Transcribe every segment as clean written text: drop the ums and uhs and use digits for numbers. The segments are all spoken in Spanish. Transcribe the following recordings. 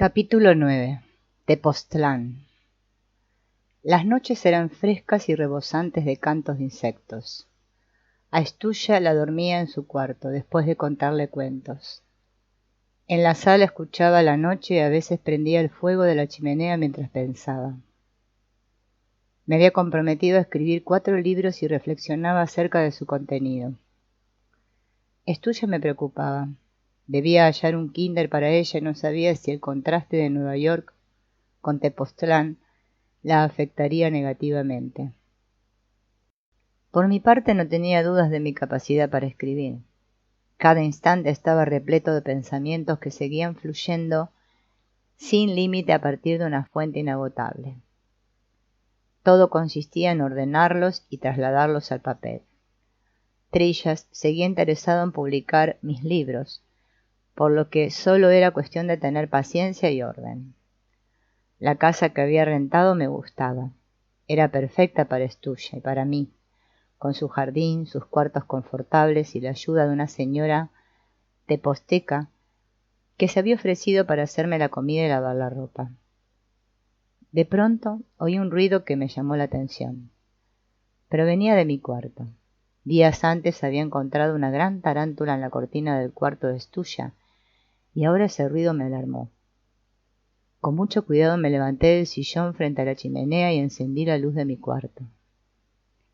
Capítulo 9. Tepoztlán. Las noches eran frescas y rebosantes de cantos de insectos. A Estuya la dormía en su cuarto, después de contarle cuentos. En la sala escuchaba la noche y a veces prendía el fuego de la chimenea mientras pensaba. Me había comprometido a escribir 4 libros y reflexionaba acerca de su contenido. Estuya me preocupaba. Debía hallar un kinder para ella y no sabía si el contraste de Nueva York con Tepoztlán la afectaría negativamente. Por mi parte no tenía dudas de mi capacidad para escribir. Cada instante estaba repleto de pensamientos que seguían fluyendo sin límite a partir de una fuente inagotable. Todo consistía en ordenarlos y trasladarlos al papel. Trillas seguía interesado en publicar mis libros, por lo que solo era cuestión de tener paciencia y orden. La casa que había rentado me gustaba. Era perfecta para Estuya y para mí, con su jardín, sus cuartos confortables y la ayuda de una señora tepozteca que se había ofrecido para hacerme la comida y lavar la ropa. De pronto oí un ruido que me llamó la atención. Provenía de mi cuarto. Días antes había encontrado una gran tarántula en la cortina del cuarto de Estuya, y ahora ese ruido me alarmó. Con mucho cuidado me levanté del sillón frente a la chimenea y encendí la luz de mi cuarto.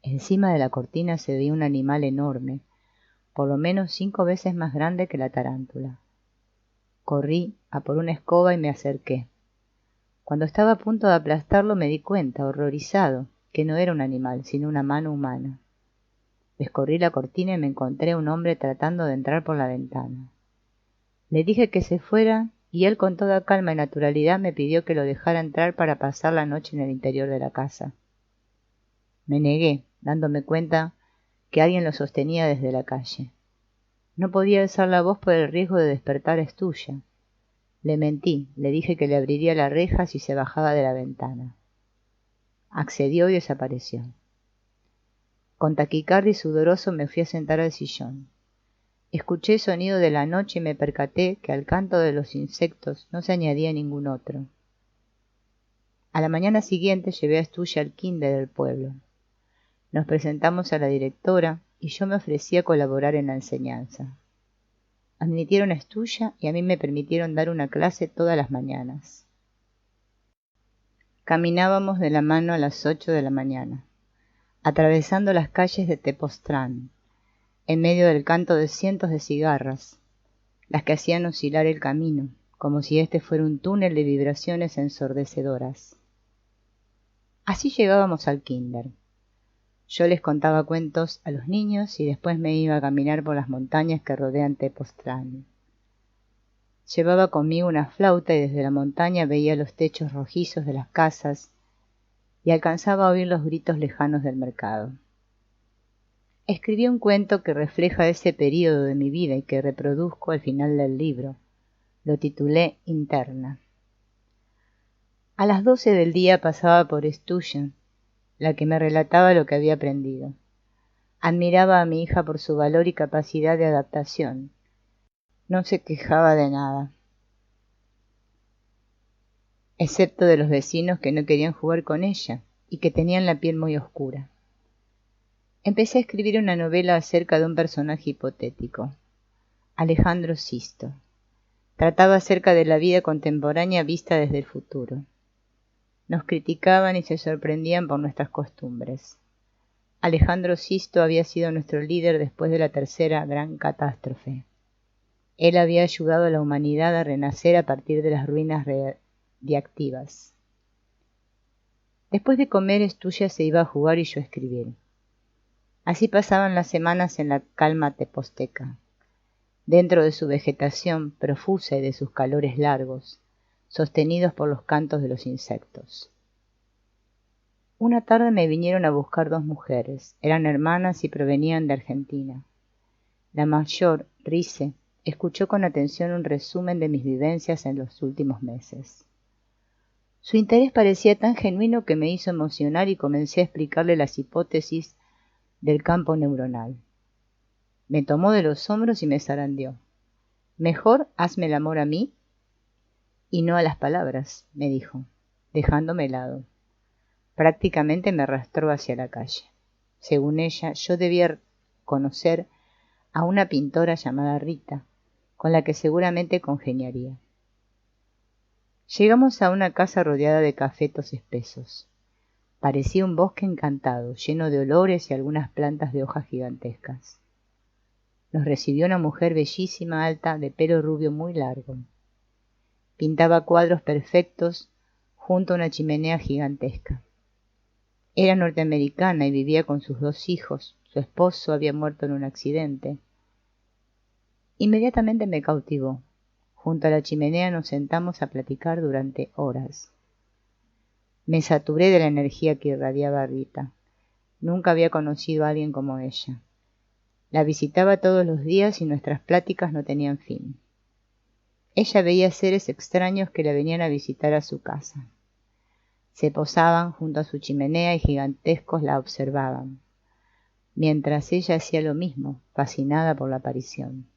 Encima de la cortina se veía un animal enorme, por lo menos 5 veces más grande que la tarántula. Corrí a por una escoba y me acerqué. Cuando estaba a punto de aplastarlo me di cuenta, horrorizado, que no era un animal, sino una mano humana. Descorrí la cortina y me encontré a un hombre tratando de entrar por la ventana. Le dije que se fuera y él con toda calma y naturalidad me pidió que lo dejara entrar para pasar la noche en el interior de la casa. Me negué, dándome cuenta que alguien lo sostenía desde la calle. No podía alzar la voz por el riesgo de despertar a Estuya. Le mentí, le dije que le abriría la reja si se bajaba de la ventana. Accedió y desapareció. Con taquicardia y sudoroso me fui a sentar al sillón. Escuché el sonido de la noche y me percaté que al canto de los insectos no se añadía ningún otro. A la mañana siguiente llevé a Estuya al kinder del pueblo. Nos presentamos a la directora y yo me ofrecí a colaborar en la enseñanza. Admitieron a Estuya y a mí me permitieron dar una clase todas las mañanas. Caminábamos de la mano a las 8 de la mañana, atravesando las calles de Tepoztlán, en medio del canto de cientos de cigarras, las que hacían oscilar el camino, como si este fuera un túnel de vibraciones ensordecedoras. Así llegábamos al kinder. Yo les contaba cuentos a los niños y después me iba a caminar por las montañas que rodean Tepoztlán. Llevaba conmigo una flauta y desde la montaña veía los techos rojizos de las casas y alcanzaba a oír los gritos lejanos del mercado. Escribí un cuento que refleja ese período de mi vida y que reproduzco al final del libro. Lo titulé Interna. A las 12 del día pasaba por Estuya, la que me relataba lo que había aprendido. Admiraba a mi hija por su valor y capacidad de adaptación. No se quejaba de nada, excepto de los vecinos que no querían jugar con ella y que tenían la piel muy oscura. Empecé a escribir una novela acerca de un personaje hipotético, Alejandro Sisto. Trataba acerca de la vida contemporánea vista desde el futuro. Nos criticaban y se sorprendían por nuestras costumbres. Alejandro Sisto había sido nuestro líder después de la tercera gran catástrofe. Él había ayudado a la humanidad a renacer a partir de las ruinas radiactivas. Después de comer, Estuya se iba a jugar y yo a escribir. Así pasaban las semanas en la calma tepozteca. Dentro de su vegetación profusa y de sus calores largos, sostenidos por los cantos de los insectos. Una tarde me vinieron a buscar 2 mujeres. Eran hermanas y provenían de Argentina. La mayor, Rice, escuchó con atención un resumen de mis vivencias en los últimos meses. Su interés parecía tan genuino que me hizo emocionar y comencé a explicarle las hipótesis del campo neuronal. Me tomó de los hombros y me zarandeó. «¿Mejor hazme el amor a mí?» Y no a las palabras, me dijo, dejándome helado. Prácticamente me arrastró hacia la calle. Según ella, yo debía conocer a una pintora llamada Rita, con la que seguramente congeniaría. Llegamos a una casa rodeada de cafetos espesos. Parecía un bosque encantado, lleno de olores y algunas plantas de hojas gigantescas. Nos recibió una mujer bellísima, alta, de pelo rubio muy largo. Pintaba cuadros perfectos junto a una chimenea gigantesca. Era norteamericana y vivía con sus 2 hijos. Su esposo había muerto en un accidente. Inmediatamente me cautivó. Junto a la chimenea nos sentamos a platicar durante horas. Me saturé de la energía que irradiaba Rita. Nunca había conocido a alguien como ella. La visitaba todos los días y nuestras pláticas no tenían fin. Ella veía seres extraños que la venían a visitar a su casa. Se posaban junto a su chimenea y gigantescos la observaban, mientras ella hacía lo mismo, fascinada por la aparición.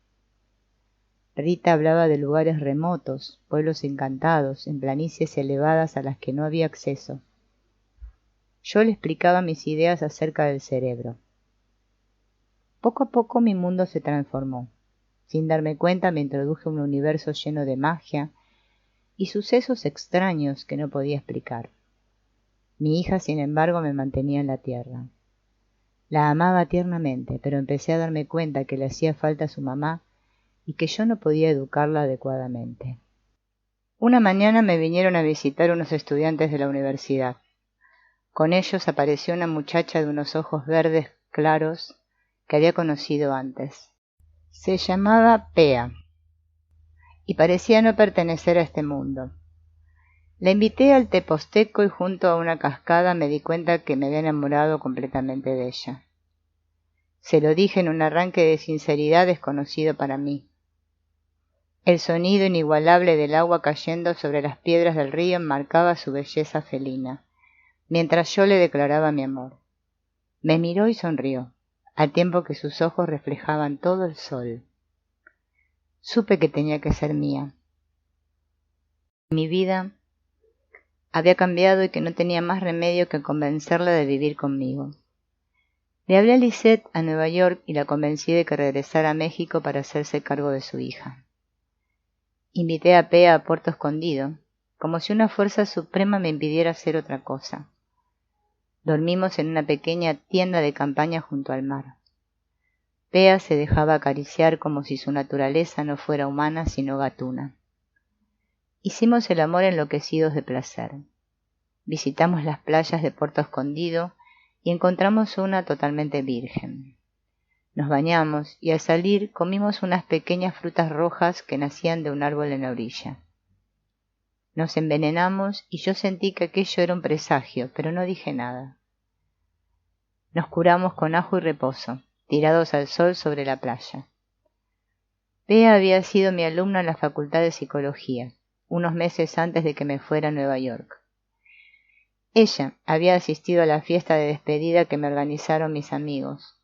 Rita hablaba de lugares remotos, pueblos encantados, en planicies elevadas a las que no había acceso. Yo le explicaba mis ideas acerca del cerebro. Poco a poco mi mundo se transformó. Sin darme cuenta me introduje en un universo lleno de magia y sucesos extraños que no podía explicar. Mi hija, sin embargo, me mantenía en la tierra. La amaba tiernamente, pero empecé a darme cuenta que le hacía falta a su mamá y que yo no podía educarla adecuadamente. Una mañana me vinieron a visitar unos estudiantes de la universidad. Con ellos apareció una muchacha de unos ojos verdes claros que había conocido antes. Se llamaba Pea y parecía no pertenecer a este mundo. La invité al Teposteco y junto a una cascada me di cuenta que me había enamorado completamente de ella. Se lo dije en un arranque de sinceridad desconocido para mí. El sonido inigualable del agua cayendo sobre las piedras del río enmarcaba su belleza felina, mientras yo le declaraba mi amor. Me miró y sonrió, al tiempo que sus ojos reflejaban todo el sol. Supe que tenía que ser mía. Mi vida había cambiado y que no tenía más remedio que convencerla de vivir conmigo. Le hablé a Lisette a Nueva York y la convencí de que regresara a México para hacerse cargo de su hija. Invité a Pea a Puerto Escondido, como si una fuerza suprema me impidiera hacer otra cosa. Dormimos en una pequeña tienda de campaña junto al mar. Pea se dejaba acariciar como si su naturaleza no fuera humana sino gatuna. Hicimos el amor enloquecidos de placer. Visitamos las playas de Puerto Escondido y encontramos una totalmente virgen. Nos bañamos y al salir comimos unas pequeñas frutas rojas que nacían de un árbol en la orilla. Nos envenenamos y yo sentí que aquello era un presagio, pero no dije nada. Nos curamos con ajo y reposo, tirados al sol sobre la playa. Pea había sido mi alumna en la Facultad de Psicología, unos meses antes de que me fuera a Nueva York. Ella había asistido a la fiesta de despedida que me organizaron mis amigos.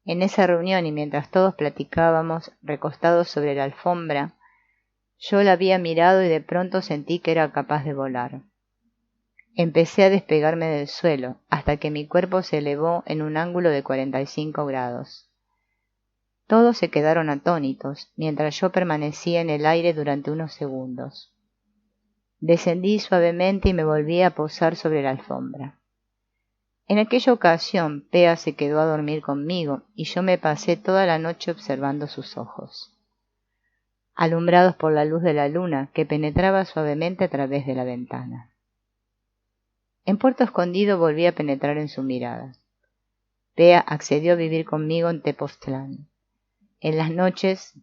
En esa reunión y mientras todos platicábamos, recostados sobre la alfombra, yo la había mirado y de pronto sentí que era capaz de volar. Empecé a despegarme del suelo, hasta que mi cuerpo se elevó en un ángulo de 45 grados. Todos se quedaron atónitos, mientras yo permanecía en el aire durante unos segundos. Descendí suavemente y me volví a posar sobre la alfombra. En aquella ocasión, Pea se quedó a dormir conmigo y yo me pasé toda la noche observando sus ojos, alumbrados por la luz de la luna que penetraba suavemente a través de la ventana. En Puerto Escondido volví a penetrar en su mirada. Pea accedió a vivir conmigo en Tepoztlán. En las noches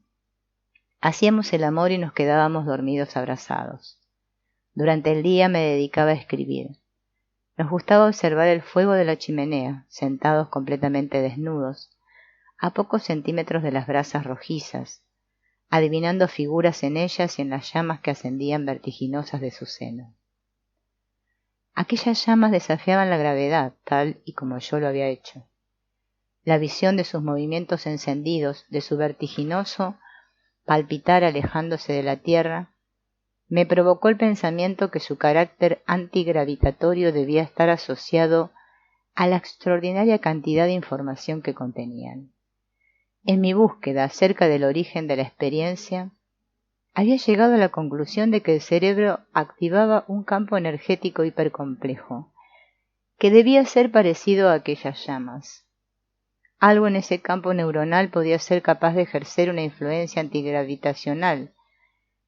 hacíamos el amor y nos quedábamos dormidos abrazados. Durante el día me dedicaba a escribir. Nos gustaba observar el fuego de la chimenea, sentados completamente desnudos, a pocos centímetros de las brasas rojizas, adivinando figuras en ellas y en las llamas que ascendían vertiginosas de su seno. Aquellas llamas desafiaban la gravedad, tal y como yo lo había hecho. La visión de sus movimientos encendidos, de su vertiginoso palpitar alejándose de la tierra, me provocó el pensamiento que su carácter antigravitatorio debía estar asociado a la extraordinaria cantidad de información que contenían. En mi búsqueda acerca del origen de la experiencia, había llegado a la conclusión de que el cerebro activaba un campo energético hipercomplejo, que debía ser parecido a aquellas llamas. Algo en ese campo neuronal podía ser capaz de ejercer una influencia antigravitacional,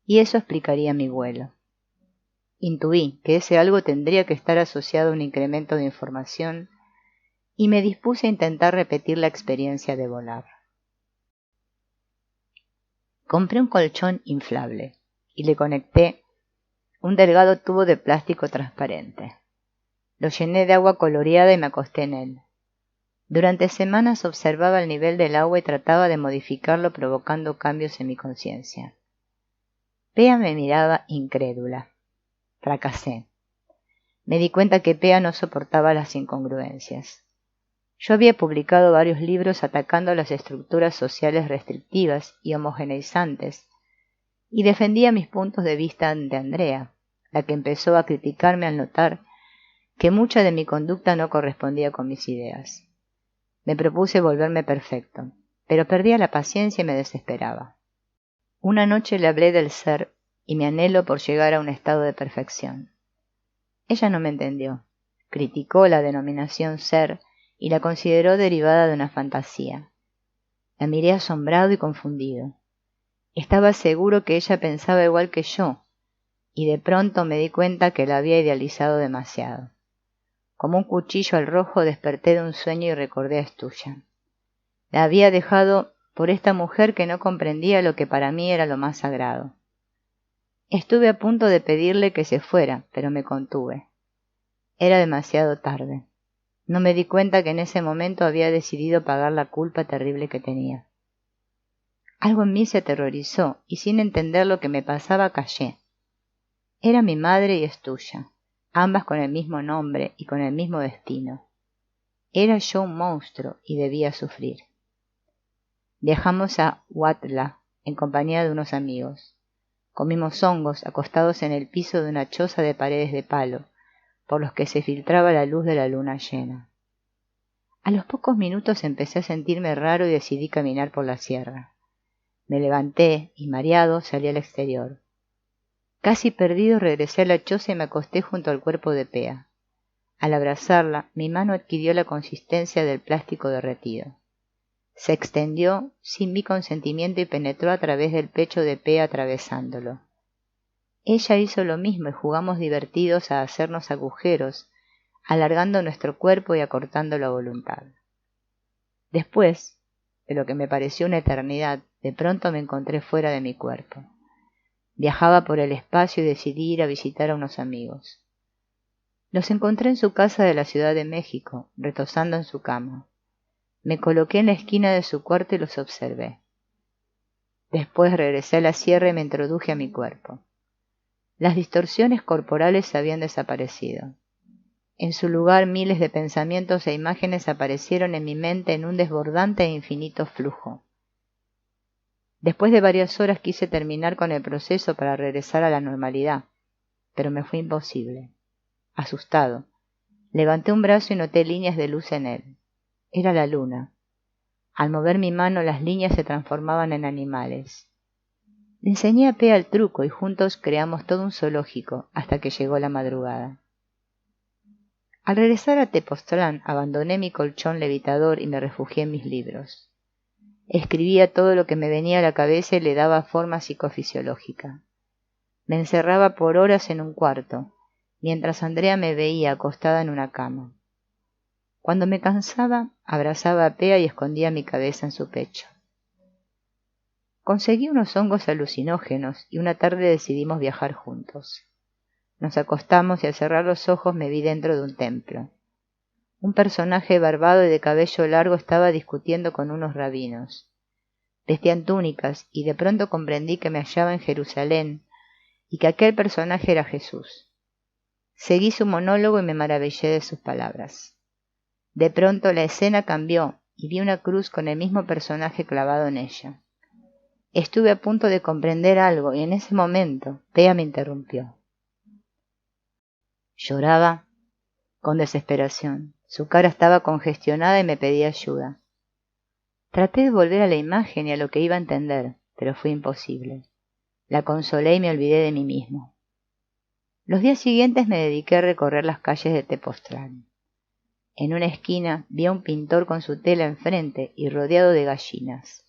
y eso explicaría mi vuelo. Intuí que ese algo tendría que estar asociado a un incremento de información, y me dispuse a intentar repetir la experiencia de volar. Compré un colchón inflable y le conecté un delgado tubo de plástico transparente. Lo llené de agua coloreada y me acosté en él. Durante semanas observaba el nivel del agua y trataba de modificarlo provocando cambios en mi conciencia. Pea me miraba incrédula. Fracasé. Me di cuenta que Pea no soportaba las incongruencias. Yo había publicado varios libros atacando las estructuras sociales restrictivas y homogeneizantes, y defendía mis puntos de vista ante Andrea, la que empezó a criticarme al notar que mucha de mi conducta no correspondía con mis ideas. Me propuse volverme perfecto, pero perdía la paciencia y me desesperaba. Una noche le hablé del ser y mi anhelo por llegar a un estado de perfección. Ella no me entendió, criticó la denominación ser y la consideró derivada de una fantasía. La miré asombrado y confundido. Estaba seguro que ella pensaba igual que yo, y de pronto me di cuenta que la había idealizado demasiado. Como un cuchillo al rojo desperté de un sueño y recordé a Estuya. La había dejado por esta mujer que no comprendía lo que para mí era lo más sagrado. Estuve a punto de pedirle que se fuera, pero me contuve. Era demasiado tarde. No me di cuenta que en ese momento había decidido pagar la culpa terrible que tenía. Algo en mí se aterrorizó y sin entender lo que me pasaba callé. Era mi madre y Estuya, ambas con el mismo nombre y con el mismo destino. Era yo un monstruo y debía sufrir. Viajamos a Huatla en compañía de unos amigos. Comimos hongos acostados en el piso de una choza de paredes de palo, por los que se filtraba la luz de la luna llena. A los pocos minutos empecé a sentirme raro y decidí caminar por la sierra. Me levanté y, mareado, salí al exterior. Casi perdido regresé a la choza y me acosté junto al cuerpo de Pea. Al abrazarla, mi mano adquirió la consistencia del plástico derretido. Se extendió sin mi consentimiento y penetró a través del pecho de Pea atravesándolo. Ella hizo lo mismo y jugamos divertidos a hacernos agujeros, alargando nuestro cuerpo y acortándolo a voluntad. Después, de lo que me pareció una eternidad, de pronto me encontré fuera de mi cuerpo. Viajaba por el espacio y decidí ir a visitar a unos amigos. Los encontré en su casa de la Ciudad de México, retosando en su cama. Me coloqué en la esquina de su cuarto y los observé. Después regresé a la sierra y me introduje a mi cuerpo. Las distorsiones corporales habían desaparecido. En su lugar miles de pensamientos e imágenes aparecieron en mi mente en un desbordante e infinito flujo. Después de varias horas quise terminar con el proceso para regresar a la normalidad, pero me fue imposible. Asustado, levanté un brazo y noté líneas de luz en él. Era la luna. Al mover mi mano las líneas se transformaban en animales. Le enseñé a Pea el truco y juntos creamos todo un zoológico hasta que llegó la madrugada. Al regresar a Tepoztlán abandoné mi colchón levitador y me refugié en mis libros. Escribía todo lo que me venía a la cabeza y le daba forma psicofisiológica. Me encerraba por horas en un cuarto, mientras Andrea me veía acostada en una cama. Cuando me cansaba, abrazaba a Pea y escondía mi cabeza en su pecho. Conseguí unos hongos alucinógenos y una tarde decidimos viajar juntos. Nos acostamos y al cerrar los ojos me vi dentro de un templo. Un personaje barbado y de cabello largo estaba discutiendo con unos rabinos. Vestían túnicas y de pronto comprendí que me hallaba en Jerusalén y que aquel personaje era Jesús. Seguí su monólogo y me maravillé de sus palabras. De pronto la escena cambió y vi una cruz con el mismo personaje clavado en ella. Estuve a punto de comprender algo y en ese momento Pea me interrumpió. Lloraba con desesperación. Su cara estaba congestionada y me pedía ayuda. Traté de volver a la imagen y a lo que iba a entender, pero fue imposible. La consolé y me olvidé de mí mismo. Los días siguientes me dediqué a recorrer las calles de Tepoztlán. En una esquina vi a un pintor con su tela enfrente y rodeado de gallinas.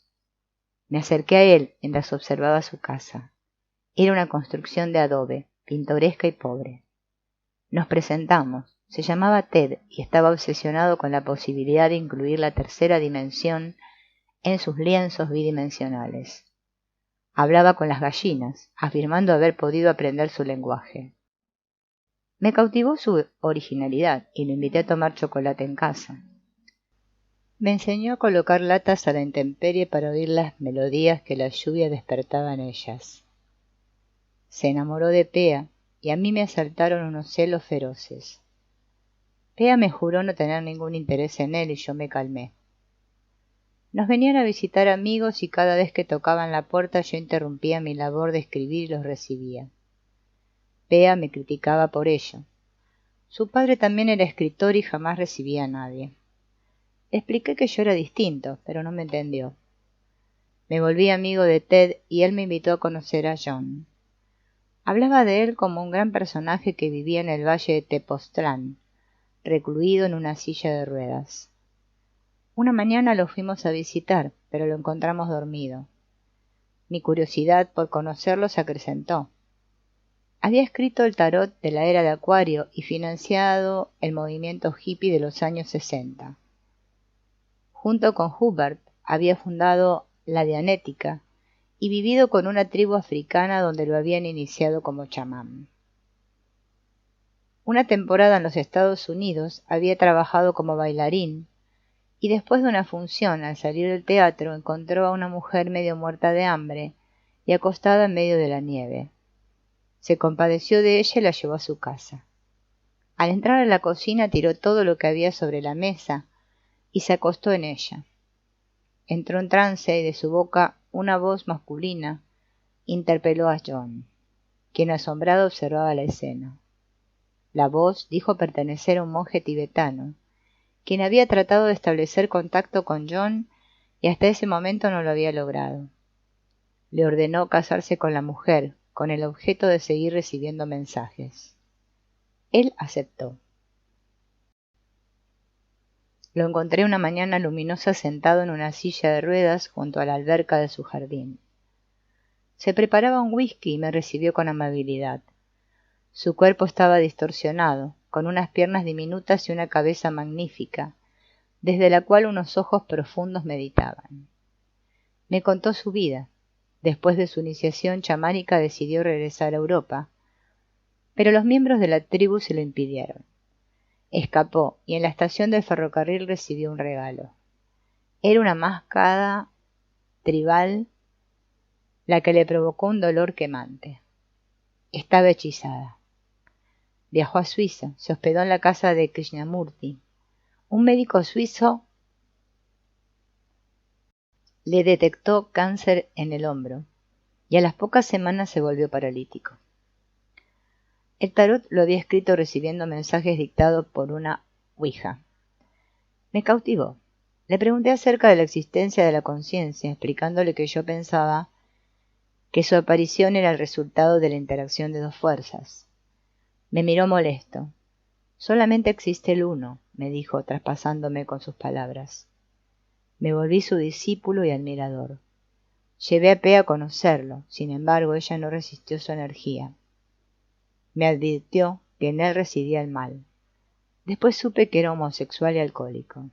Me acerqué a él mientras observaba su casa. Era una construcción de adobe, pintoresca y pobre. Nos presentamos. Se llamaba Ted y estaba obsesionado con la posibilidad de incluir la tercera dimensión en sus lienzos bidimensionales. Hablaba con las gallinas, afirmando haber podido aprender su lenguaje. Me cautivó su originalidad y lo invité a tomar chocolate en casa. Me enseñó a colocar latas a la intemperie para oír las melodías que la lluvia despertaba en ellas. Se enamoró de Pea y a mí me asaltaron unos celos feroces. Pea me juró no tener ningún interés en él y yo me calmé. Nos venían a visitar amigos y cada vez que tocaban la puerta yo interrumpía mi labor de escribir y los recibía. Pea me criticaba por ello. Su padre también era escritor y jamás recibía a nadie. Expliqué que yo era distinto, pero no me entendió. Me volví amigo de Ted y él me invitó a conocer a John. Hablaba de él como un gran personaje que vivía en el valle de Tepoztlán, recluido en una silla de ruedas. Una mañana lo fuimos a visitar, pero lo encontramos dormido. Mi curiosidad por conocerlo se acrecentó. Había escrito el tarot de la era de Acuario y financiado el movimiento hippie de los años 60. Junto con Hubbard había fundado la Dianética y vivido con una tribu africana donde lo habían iniciado como chamán. Una temporada en los Estados Unidos había trabajado como bailarín y después de una función, al salir del teatro, encontró a una mujer medio muerta de hambre y acostada en medio de la nieve. Se compadeció de ella y la llevó a su casa. Al entrar a la cocina tiró todo lo que había sobre la mesa y se acostó en ella. Entró en trance y de su boca una voz masculina interpeló a John, quien asombrado observaba la escena. La voz dijo pertenecer a un monje tibetano, quien había tratado de establecer contacto con John y hasta ese momento no lo había logrado. Le ordenó casarse con la mujer, con el objeto de seguir recibiendo mensajes. Él aceptó. Lo encontré una mañana luminosa sentado en una silla de ruedas junto a la alberca de su jardín. Se preparaba un whisky y me recibió con amabilidad. Su cuerpo estaba distorsionado, con unas piernas diminutas y una cabeza magnífica, desde la cual unos ojos profundos meditaban. Me contó su vida. Después de su iniciación chamánica decidió regresar a Europa, pero los miembros de la tribu se lo impidieron. Escapó y en la estación del ferrocarril recibió un regalo. Era una máscara tribal, la que le provocó un dolor quemante. Estaba hechizada. Viajó a Suiza, se hospedó en la casa de Krishnamurti. Un médico suizo le detectó cáncer en el hombro y a las pocas semanas se volvió paralítico. El tarot lo había escrito recibiendo mensajes dictados por una ouija. Me cautivó. Le pregunté acerca de la existencia de la conciencia, explicándole que yo pensaba que su aparición era el resultado de la interacción de dos fuerzas. Me miró molesto. Solamente existe el uno, me dijo, traspasándome con sus palabras. Me volví su discípulo y admirador. Llevé a Pea a conocerlo, sin embargo ella no resistió su energía. Me advirtió que en él residía el mal. Después supe que era homosexual y alcohólico.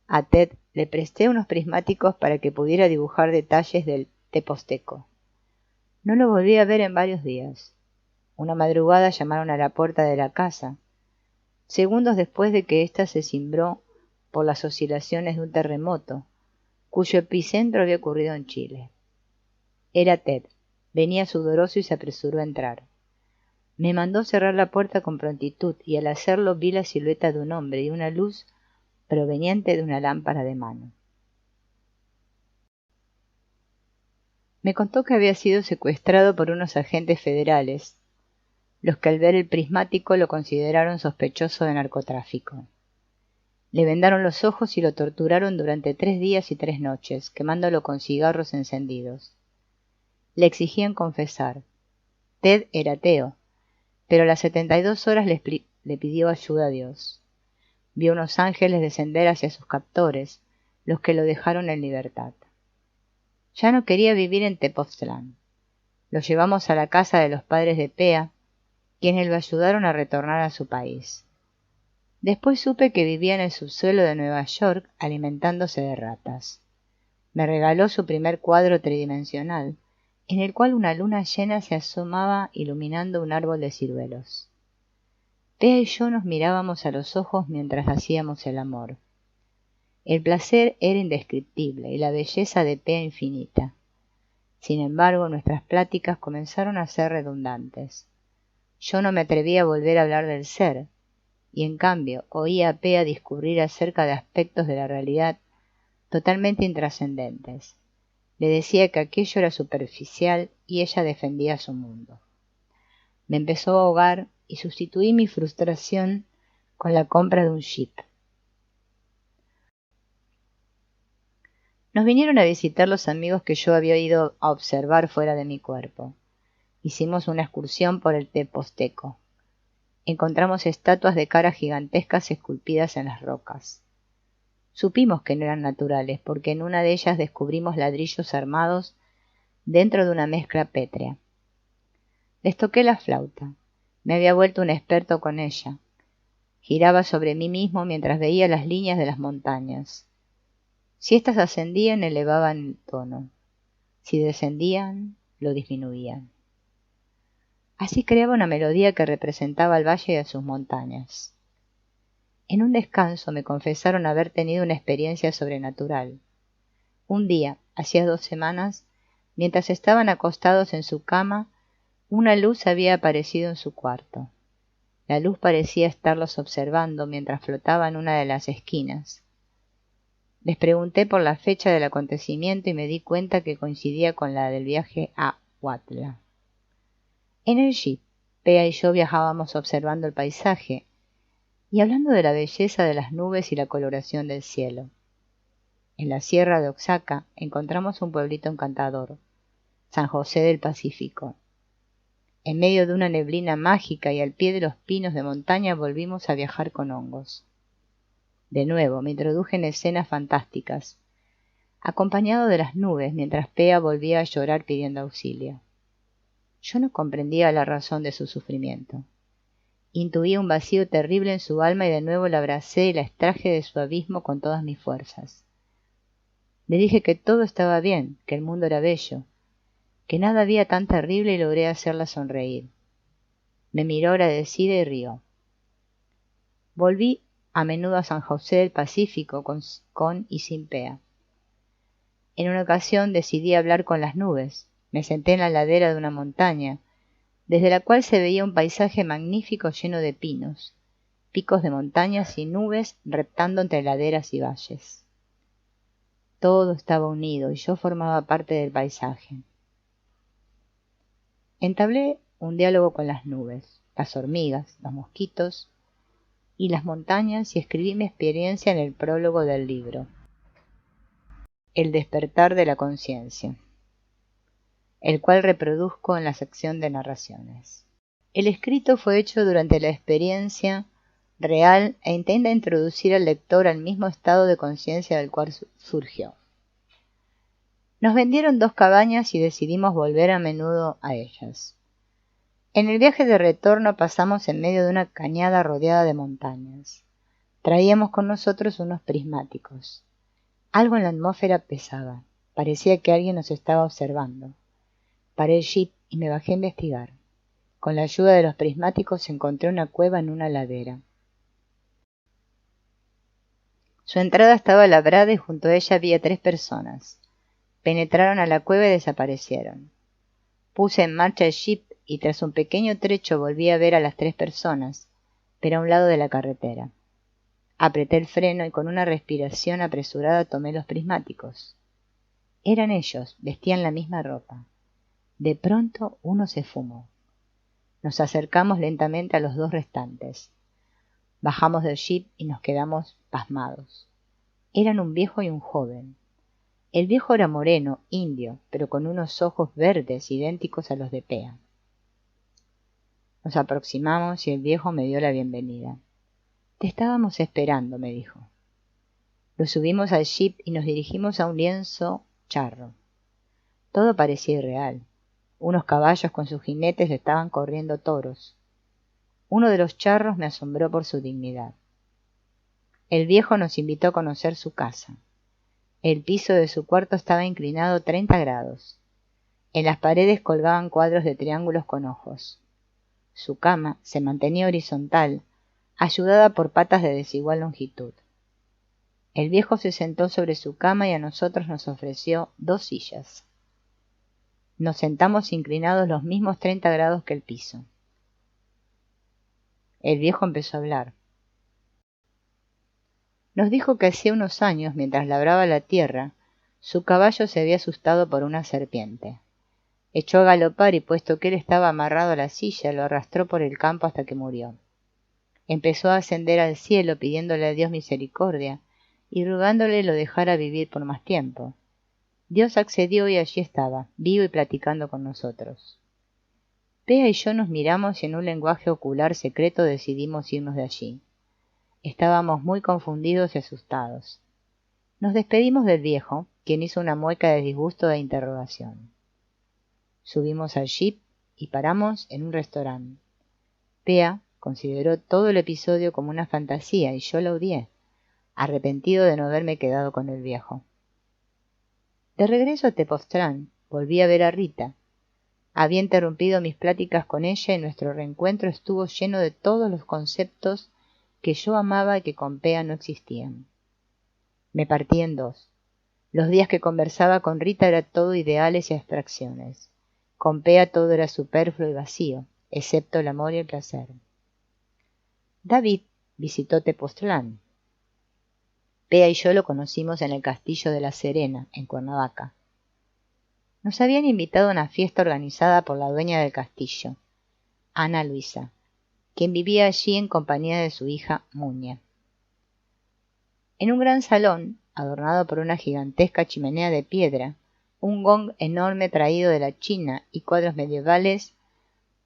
A Ted le presté unos prismáticos para que pudiera dibujar detalles del teposteco. No lo volví a ver en varios días. Una madrugada llamaron a la puerta de la casa, segundos después de que ésta se cimbró por las oscilaciones de un terremoto, cuyo epicentro había ocurrido en Chile. Era Ted. Venía sudoroso y se apresuró a entrar. Me mandó cerrar la puerta con prontitud y al hacerlo vi la silueta de un hombre y una luz proveniente de una lámpara de mano. Me contó que había sido secuestrado por unos agentes federales, los que al ver el prismático lo consideraron sospechoso de narcotráfico. Le vendaron los ojos y lo torturaron durante 3 días y 3 noches, quemándolo con cigarros encendidos. Le exigían confesar. Ted era ateo, pero a las 72 horas le pidió ayuda a Dios. Vio unos ángeles descender hacia sus captores, los que lo dejaron en libertad. Ya no quería vivir en Tepoztlán. Lo llevamos a la casa de los padres de Pea, quienes lo ayudaron a retornar a su país. Después supe que vivía en el subsuelo de Nueva York alimentándose de ratas. Me regaló su primer cuadro tridimensional, en el cual una luna llena se asomaba iluminando un árbol de ciruelos. Pea y yo nos mirábamos a los ojos mientras hacíamos el amor. El placer era indescriptible y la belleza de Pea infinita. Sin embargo, nuestras pláticas comenzaron a ser redundantes. Yo no me atrevía a volver a hablar del ser, y en cambio oía a Pea discurrir acerca de aspectos de la realidad totalmente intrascendentes. Le decía que aquello era superficial y ella defendía su mundo. Me empezó a ahogar y sustituí mi frustración con la compra de un jeep. Nos vinieron a visitar los amigos que yo había ido a observar fuera de mi cuerpo. Hicimos una excursión por el Teposteco. Encontramos estatuas de caras gigantescas esculpidas en las rocas. Supimos que no eran naturales, porque en una de ellas descubrimos ladrillos armados dentro de una mezcla pétrea. Les toqué la flauta. Me había vuelto un experto con ella. Giraba sobre mí mismo mientras veía las líneas de las montañas. Si éstas ascendían, elevaban el tono. Si descendían, lo disminuían. Así creaba una melodía que representaba al valle y a sus montañas. En un descanso me confesaron haber tenido una experiencia sobrenatural. Un día, hacía 2 semanas, mientras estaban acostados en su cama, una luz había aparecido en su cuarto. La luz parecía estarlos observando mientras flotaba en una de las esquinas. Les pregunté por la fecha del acontecimiento y me di cuenta que coincidía con la del viaje a Huatla. En el jeep, Pea y yo viajábamos observando el paisaje y hablando de la belleza de las nubes y la coloración del cielo. En la sierra de Oaxaca encontramos un pueblito encantador, San José del Pacífico. En medio de una neblina mágica y al pie de los pinos de montaña volvimos a viajar con hongos. De nuevo me introduje en escenas fantásticas, acompañado de las nubes mientras Pea volvía a llorar pidiendo auxilio. Yo no comprendía la razón de su sufrimiento. Intuía un vacío terrible en su alma y de nuevo la abracé y la extraje de su abismo con todas mis fuerzas. Le dije que todo estaba bien, que el mundo era bello, que nada había tan terrible y logré hacerla sonreír. Me miró agradecida y rió. Volví a menudo a San José del Pacífico con y sin Pea. En una ocasión decidí hablar con las nubes. Me senté en la ladera de una montaña, desde la cual se veía un paisaje magnífico lleno de pinos, picos de montañas y nubes reptando entre laderas y valles. Todo estaba unido y yo formaba parte del paisaje. Entablé un diálogo con las nubes, las hormigas, los mosquitos y las montañas y escribí mi experiencia en el prólogo del libro, El despertar de la conciencia, el cual reproduzco en la sección de narraciones. El escrito fue hecho durante la experiencia real e intenta introducir al lector al mismo estado de conciencia del cual surgió. Nos vendieron 2 cabañas y decidimos volver a menudo a ellas. En el viaje de retorno pasamos en medio de una cañada rodeada de montañas. Traíamos con nosotros unos prismáticos. Algo en la atmósfera pesaba. Parecía que alguien nos estaba observando. Paré el jeep y me bajé a investigar. Con la ayuda de los prismáticos encontré una cueva en una ladera. Su entrada estaba labrada y junto a ella había 3 personas. Penetraron a la cueva y desaparecieron. Puse en marcha el jeep y tras un pequeño trecho volví a ver a las 3 personas, pero a un lado de la carretera. Apreté el freno y con una respiración apresurada tomé los prismáticos. Eran ellos, vestían la misma ropa. De pronto uno se fumó. Nos acercamos lentamente a los dos restantes. Bajamos del jeep y nos quedamos pasmados. Eran un viejo y un joven. El viejo era moreno, indio, pero con unos ojos verdes idénticos a los de Pea. Nos aproximamos y el viejo me dio la bienvenida. «Te estábamos esperando», me dijo. Lo subimos al jeep y nos dirigimos a un lienzo charro. Todo parecía irreal. Unos caballos con sus jinetes estaban corriendo toros. Uno de los charros me asombró por su dignidad. El viejo nos invitó a conocer su casa. El piso de su cuarto estaba inclinado 30 grados. En las paredes colgaban cuadros de triángulos con ojos. Su cama se mantenía horizontal, ayudada por patas de desigual longitud. El viejo se sentó sobre su cama y a nosotros nos ofreció 2 sillas. Nos sentamos inclinados los mismos 30 grados que el piso. El viejo empezó a hablar. Nos dijo que hacía unos años, mientras labraba la tierra, su caballo se había asustado por una serpiente. Echó a galopar y, puesto que él estaba amarrado a la silla, lo arrastró por el campo hasta que murió. Empezó a ascender al cielo pidiéndole a Dios misericordia y rogándole lo dejara vivir por más tiempo. Dios accedió y allí estaba, vivo y platicando con nosotros. Pea y yo nos miramos y en un lenguaje ocular secreto decidimos irnos de allí. Estábamos muy confundidos y asustados. Nos despedimos del viejo, quien hizo una mueca de disgusto e interrogación. Subimos al jeep y paramos en un restaurante. Pea consideró todo el episodio como una fantasía y yo la odié, arrepentido de no haberme quedado con el viejo. De regreso a Tepoztlán, volví a ver a Rita. Había interrumpido mis pláticas con ella y nuestro reencuentro estuvo lleno de todos los conceptos que yo amaba y que con Pea no existían. Me partí en dos. Los días que conversaba con Rita era todo ideales y abstracciones. Con Pea todo era superfluo y vacío, excepto el amor y el placer. David visitó Tepoztlán. Pea y yo lo conocimos en el castillo de La Serena, en Cuernavaca. Nos habían invitado a una fiesta organizada por la dueña del castillo, Ana Luisa, quien vivía allí en compañía de su hija Muñe. En un gran salón, adornado por una gigantesca chimenea de piedra, un gong enorme traído de la China y cuadros medievales,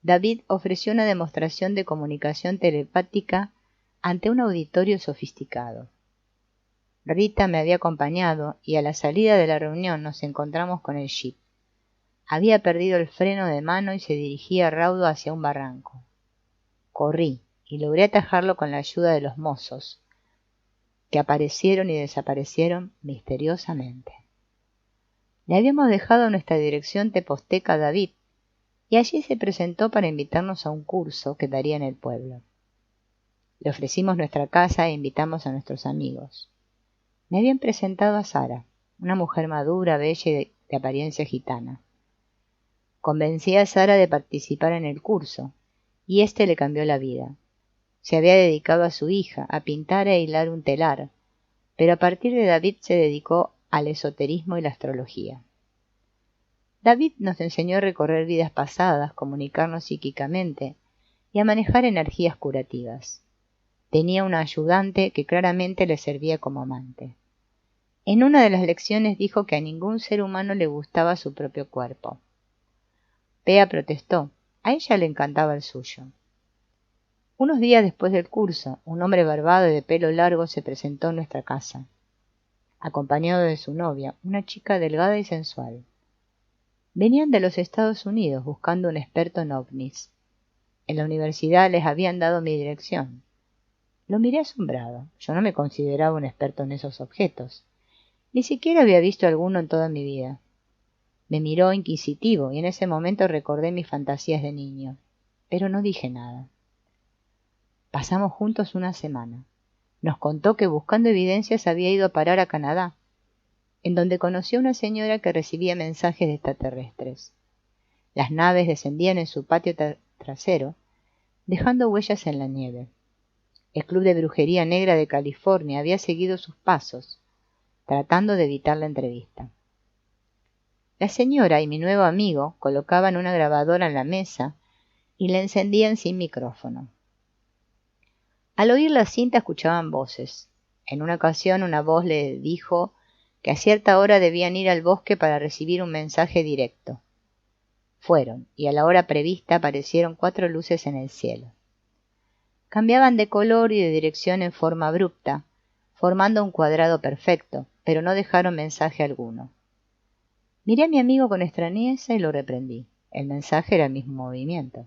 David ofreció una demostración de comunicación telepática ante un auditorio sofisticado. Rita me había acompañado y a la salida de la reunión nos encontramos con el jeep. Había perdido el freno de mano y se dirigía raudo hacia un barranco. Corrí y logré atajarlo con la ayuda de los mozos, que aparecieron y desaparecieron misteriosamente. Le habíamos dejado nuestra dirección teposteca a David, y allí se presentó para invitarnos a un curso que daría en el pueblo. Le ofrecimos nuestra casa e invitamos a nuestros amigos. Me habían presentado a Sara, una mujer madura, bella y de apariencia gitana. Convencí a Sara de participar en el curso, y éste le cambió la vida. Se había dedicado a su hija, a pintar e hilar un telar, pero a partir de David se dedicó al esoterismo y la astrología. David nos enseñó a recorrer vidas pasadas, comunicarnos psíquicamente y a manejar energías curativas. Tenía una ayudante que claramente le servía como amante. En una de las lecciones dijo que a ningún ser humano le gustaba su propio cuerpo. Pea protestó, a ella le encantaba el suyo. Unos días después del curso, un hombre barbado y de pelo largo se presentó en nuestra casa, acompañado de su novia, una chica delgada y sensual. Venían de los Estados Unidos buscando un experto en ovnis. En la universidad les habían dado mi dirección. Lo miré asombrado. Yo no me consideraba un experto en esos objetos. Ni siquiera había visto alguno en toda mi vida. Me miró inquisitivo y en ese momento recordé mis fantasías de niño, pero no dije nada. Pasamos juntos una semana. Nos contó que buscando evidencias había ido a parar a Canadá, en donde conoció a una señora que recibía mensajes de extraterrestres. Las naves descendían en su patio trasero, dejando huellas en la nieve. El Club de Brujería Negra de California había seguido sus pasos, tratando de evitar la entrevista. La señora y mi nuevo amigo colocaban una grabadora en la mesa y la encendían sin micrófono. Al oír la cinta escuchaban voces. En una ocasión una voz le dijo que a cierta hora debían ir al bosque para recibir un mensaje directo. Fueron, y a la hora prevista aparecieron 4 luces en el cielo. Cambiaban de color y de dirección en forma abrupta, formando un cuadrado perfecto, pero no dejaron mensaje alguno. Miré a mi amigo con extrañeza y lo reprendí. El mensaje era el mismo movimiento.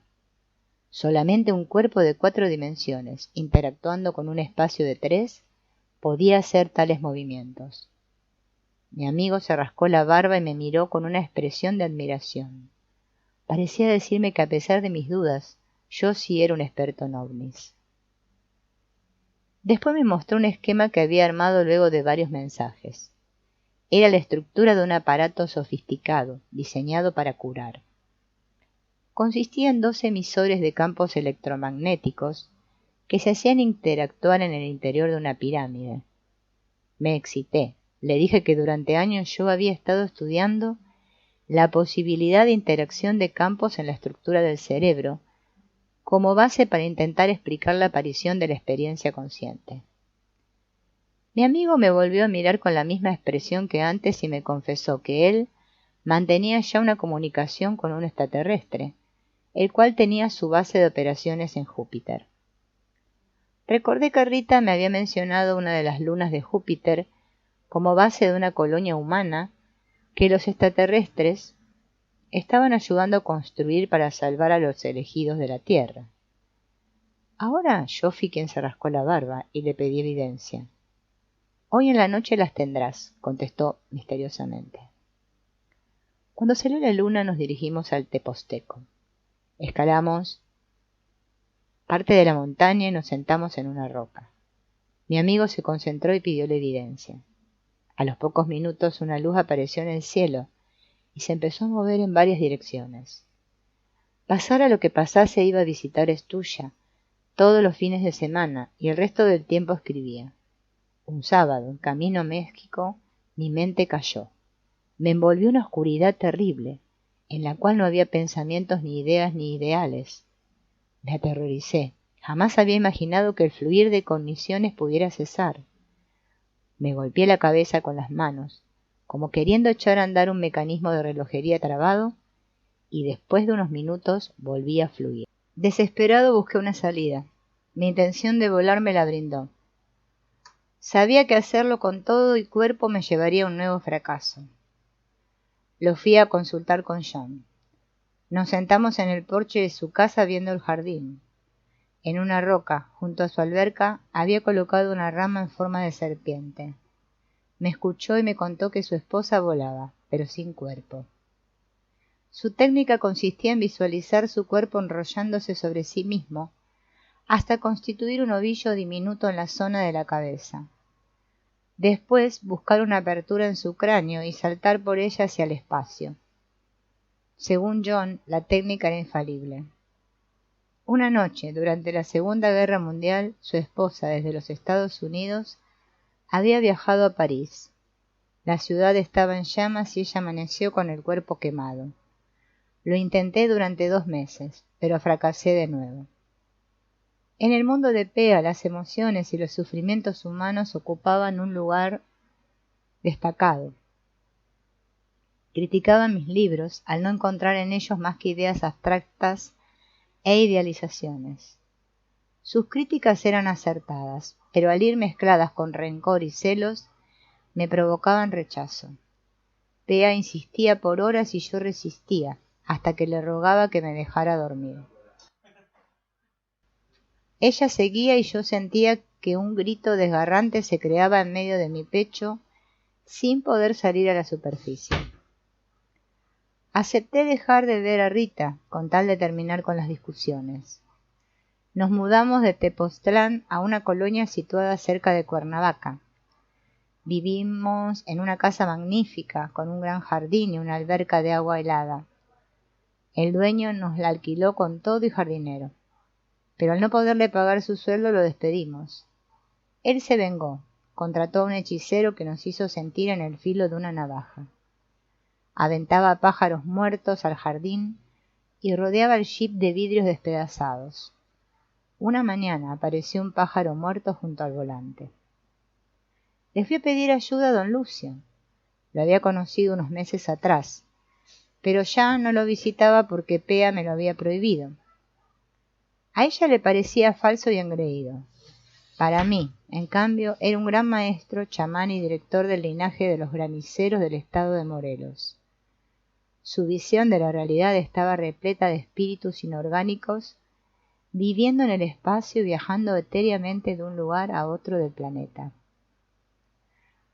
Solamente un cuerpo de 4 dimensiones, interactuando con un espacio de 3, podía hacer tales movimientos. Mi amigo se rascó la barba y me miró con una expresión de admiración. Parecía decirme que a pesar de mis dudas, yo sí era un experto en ovnis. Después me mostró un esquema que había armado luego de varios mensajes. Era la estructura de un aparato sofisticado, diseñado para curar. Consistía en 2 emisores de campos electromagnéticos que se hacían interactuar en el interior de una pirámide. Me excité. Le dije que durante años yo había estado estudiando la posibilidad de interacción de campos en la estructura del cerebro como base para intentar explicar la aparición de la experiencia consciente. Mi amigo me volvió a mirar con la misma expresión que antes y me confesó que él mantenía ya una comunicación con un extraterrestre, el cual tenía su base de operaciones en Júpiter. Recordé que Rita me había mencionado una de las lunas de Júpiter como base de una colonia humana que los extraterrestres estaban ayudando a construir para salvar a los elegidos de la Tierra. Ahora yo fui quien se rascó la barba y le pedí evidencia. Hoy en la noche las tendrás, contestó misteriosamente. Cuando salió la luna nos dirigimos al Teposteco. Escalamos parte de la montaña y nos sentamos en una roca. Mi amigo se concentró y pidió la evidencia. A los pocos minutos una luz apareció en el cielo y se empezó a mover en varias direcciones. Pasara lo que pasase iba a visitar Estuya todos los fines de semana y el resto del tiempo escribía. Un sábado, en camino a México, mi mente cayó. Me envolvió una oscuridad terrible, en la cual no había pensamientos ni ideas ni ideales. Me aterroricé. Jamás había imaginado que el fluir de cogniciones pudiera cesar. Me golpeé la cabeza con las manos, como queriendo echar a andar un mecanismo de relojería trabado, y después de unos minutos volví a fluir. Desesperado busqué una salida. Mi intención de volar me la brindó. Sabía que hacerlo con todo y cuerpo me llevaría a un nuevo fracaso. Lo fui a consultar con John. Nos sentamos en el porche de su casa viendo el jardín. En una roca, junto a su alberca, había colocado una rama en forma de serpiente. Me escuchó y me contó que su esposa volaba, pero sin cuerpo. Su técnica consistía en visualizar su cuerpo enrollándose sobre sí mismo, hasta constituir un ovillo diminuto en la zona de la cabeza. Después buscar una apertura en su cráneo y saltar por ella hacia el espacio. Según John, la técnica era infalible. Una noche, durante la Segunda Guerra Mundial, su esposa, desde los Estados Unidos, había viajado a París. La ciudad estaba en llamas y ella amaneció con el cuerpo quemado. Lo intenté durante 2 meses, pero fracasé de nuevo. En el mundo de Pea, las emociones y los sufrimientos humanos ocupaban un lugar destacado. Criticaban mis libros al no encontrar en ellos más que ideas abstractas e idealizaciones. Sus críticas eran acertadas, pero al ir mezcladas con rencor y celos, me provocaban rechazo. Pea insistía por horas y yo resistía, hasta que le rogaba que me dejara dormir. Ella seguía y yo sentía que un grito desgarrante se creaba en medio de mi pecho, sin poder salir a la superficie. Acepté dejar de ver a Rita, con tal de terminar con las discusiones. Nos mudamos de Tepoztlán a una colonia situada cerca de Cuernavaca. Vivimos en una casa magnífica, con un gran jardín y una alberca de agua helada. El dueño nos la alquiló con todo y jardinero, pero al no poderle pagar su sueldo lo despedimos. Él se vengó, contrató a un hechicero que nos hizo sentir en el filo de una navaja. aventaba pájaros muertos al jardín y rodeaba el jeep de vidrios despedazados. Una mañana apareció un pájaro muerto junto al volante. Le fui a pedir ayuda a don Lucio. Lo había conocido unos meses atrás, pero ya no lo visitaba porque Pea me lo había prohibido. A ella le parecía falso y engreído. Para mí, en cambio, era un gran maestro, chamán y director del linaje de los graniceros del estado de Morelos. Su visión de la realidad estaba repleta de espíritus inorgánicos, viviendo en el espacio y viajando etéreamente de un lugar a otro del planeta.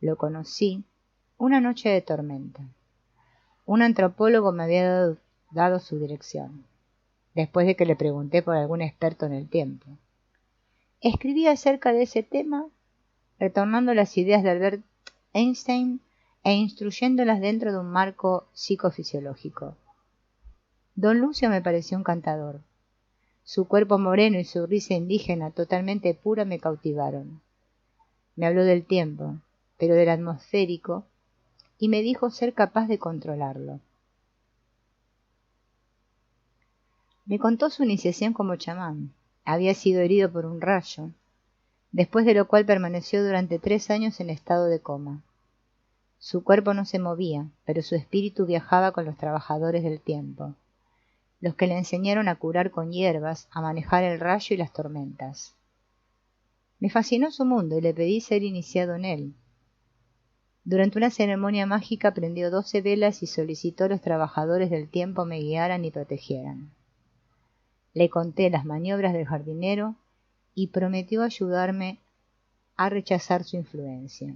Lo conocí una noche de tormenta. Un antropólogo me había dado su dirección, después de que le pregunté por algún experto en el tiempo. Escribí acerca de ese tema, retornando las ideas de Albert Einstein e instruyéndolas dentro de un marco psicofisiológico. Don Lucio me pareció un cantador. Su cuerpo moreno y su risa indígena totalmente pura me cautivaron. Me habló del tiempo, pero del atmosférico, y me dijo ser capaz de controlarlo. Me contó su iniciación como chamán. Había sido herido por un rayo, después de lo cual permaneció durante 3 años en estado de coma. Su cuerpo no se movía, pero su espíritu viajaba con los trabajadores del tiempo, los que le enseñaron a curar con hierbas, a manejar el rayo y las tormentas. Me fascinó su mundo y le pedí ser iniciado en él. Durante una ceremonia mágica prendió 12 velas y solicitó a los trabajadores del tiempo me guiaran y protegieran. Le conté las maniobras del jardinero y prometió ayudarme a rechazar su influencia.